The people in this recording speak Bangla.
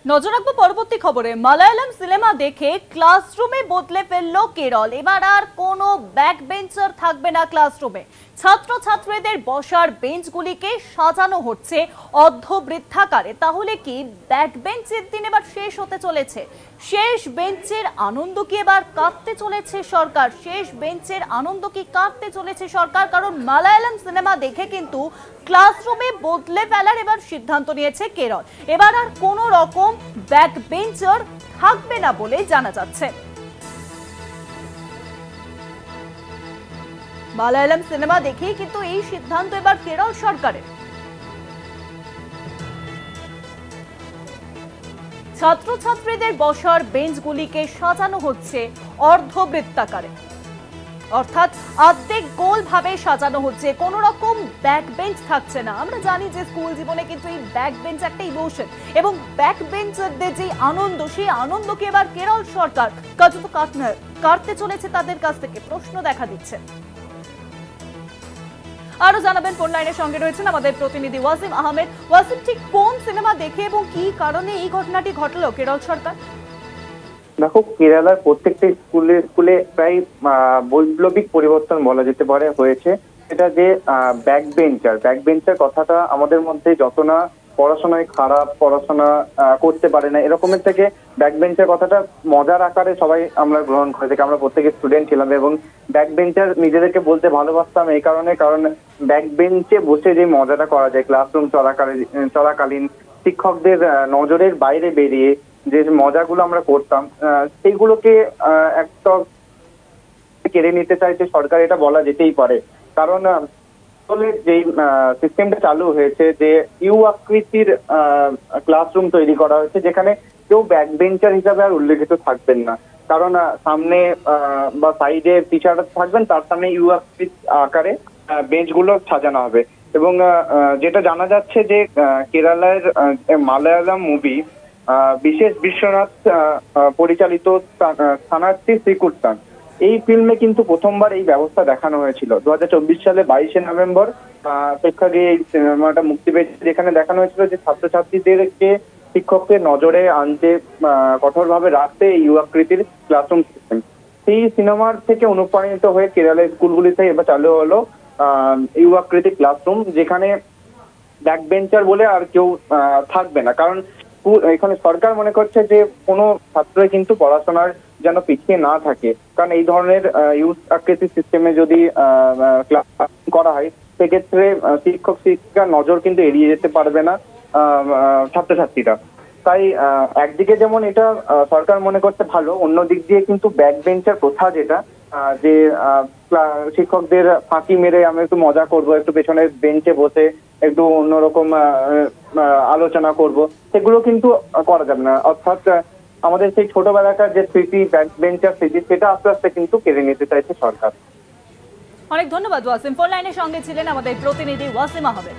নজর রাখবো পরবর্তী খবরে। মালায়ালাম সিনেমা দেখে ক্লাসরুমে বদলে ফেললো কেরল। এবার আর কোনো ব্যাক বেঞ্চার থাকবে না ক্লাসরুমে। ছাত্রছাত্রীদের বসার বেঞ্চগুলিকে সাজানো হচ্ছে অর্ধবৃত্তাকারে। তাহলে কি ব্যাক বেঞ্চের দিন এবার শেষ হতে চলেছে? শেষ বেঞ্চের আনন্দ কি এবার কাটতে চলেছে সরকার? শেষ বেঞ্চের আনন্দ কি কাটতে চলেছে সরকার? কারণ মালায়ালাম সিনেমা দেখে কিন্তু ক্লাসরুমে বদলে ফেলার এবার সিদ্ধান্ত নিয়েছে কেরল। এবার আর কোনো রকম ব্যাক বেঞ্চার থাকবে না বলে জানা যাচ্ছে। মালায়ালাম সিনেমা দেখেই কিন্তু এই সিদ্ধান্ত এবার কেরল সরকারের। ছাত্রছাত্রীদের বসার বেঞ্চগুলিকে সাজানো হচ্ছে অর্ধবৃত্তাকারে, অর্থাৎ অর্ধেক গোল ভাবে সাজানো হচ্ছে। কোন রকম ব্যাক বেঞ্চ থাকছে না। আমরা জানি যে স্কুল জীবনে কিন্তু এই ব্যাক বেঞ্চ একটা ইমোশন, এবং ব্যাক বেঞ্চারদের যে আনন্দ, সেই আনন্দকে এবার কেরল সরকার কাটতে চলেছে তাদের কাছ থেকে প্রশ্ন দেখা দিচ্ছে। আরো জানাবেন, ফোন লাইনের সঙ্গে রয়েছেন আমাদের প্রতিনিধি ওয়াসিম আহমেদ। ওয়াসিম, ঠিক কোন সিনেমা দেখে এবং কি কারণে এই ঘটনাটি ঘটলো কেরল সরকার? দেখো, কেরালার প্রত্যেকটা স্কুলে প্রায় বৈপ্লবিক পরিবর্তন বলা যেতে পারে হয়েছে। এটা যে ব্যাক বেঞ্চার কথাটা আমাদের মধ্যে যত না পড়াশোনায় খারাপ, পড়াশোনা করতে পারে না এরকমের থেকে ব্যাক বেঞ্চার কথাটা মজার আকারে সবাই আমরা গ্রহণ করে থাকি। আমরা প্রত্যেকে স্টুডেন্ট ছিলাম এবং ব্যাক বেঞ্চার নিজেদেরকে বলতে ভালোবাসতাম এই কারণে, কারণ ব্যাক বেঞ্চে বসে যে মজাটা করা যায় ক্লাসরুম চলাকালীন শিক্ষকদের নজরের বাইরে বেরিয়ে যে মজাগুলো আমরা করতাম, সেইগুলোকে একটা কেড়ে নিতে চাইছে সরকার, এটা বলা যেতেই পারে। কারণ যে সিস্টেমটা চালু হয়েছে যে ইউ আকৃতির ক্লাসরুম তৈরি করা হয়েছে, যেখানে কেউ ব্যাক বেঞ্চার হিসাবে আর উল্লেখিত থাকবেন না। কারণ সামনে বা সাইডে টিচাররা থাকবেন, তার সামনে ইউ আকৃতি আকারে বেঞ্চগুলো সাজানো হবে। এবং যেটা জানা যাচ্ছে যে কেরালার মালায়ালাম মুভি বিশেষ বিশ্বনাথ পরিচালিত থানার্থী শ্রীকুর্তান, এই ফিল্মে কিন্তু প্রথমবার এই ব্যবস্থা দেখানো হয়েছিল 2024 সালে 22শে নভেম্বর প্রেক্ষাগৃহে এই সিনেমাটা মুক্তি পেয়েছে, যেখানে দেখানো হয়েছিল যে ছাত্রছাত্রীদেরকে শিক্ষকদের নজরে আনতে কঠোরভাবে রাখতে এই ইউ আকৃতির ক্লাসরুম সিস্টেম। সেই সিনেমার থেকে অনুপ্রাণিত হয়ে কেরালার স্কুলগুলিতে এবার চালু হলো ইউ আকৃতির ক্লাসরুম, যেখানে ব্যাক বেঞ্চার বলে আর কেউ থাকবে না। কারণ এখানে সরকার মনে করছে যে কোনো ছাত্রই কিন্তু পড়াশোনার যেন পিছিয়ে না থাকে। কারণ এই ধরনের ইউথ আকৃতি সিস্টেমে যদি ক্লাস করা হয়, সেক্ষেত্রে শিক্ষক শিক্ষিকার নজর কিন্তু এড়িয়ে যেতে পারবে না ছাত্রছাত্রীরা। তাই একদিকে যেমন এটা সরকার মনে করতে ভালো, অন্য দিক দিয়ে কিন্তু ব্যাক বেঞ্চার প্রথা যেটা যে শিক্ষকদের ফাঁকি মেরে আমি একটু মজা করব, একটু পেছনের বেঞ্চে বসে একটু অন্যরকম আলোচনা করব, সেগুলো কিন্তু করা যাবে না। অর্থাৎ আমাদের সেই ছোটবেলাকার যে স্মৃতি, ব্যাক বেঞ্চার স্মৃতি, সেটা আস্তে আস্তে কিন্তু কেড়ে নিতে চাইছে সরকার। অনেক ধন্যবাদ ওয়াসিম। ফোন লাইনের সঙ্গে ছিলেন আমাদের প্রতিনিধি ওয়াসিম আহমেদ।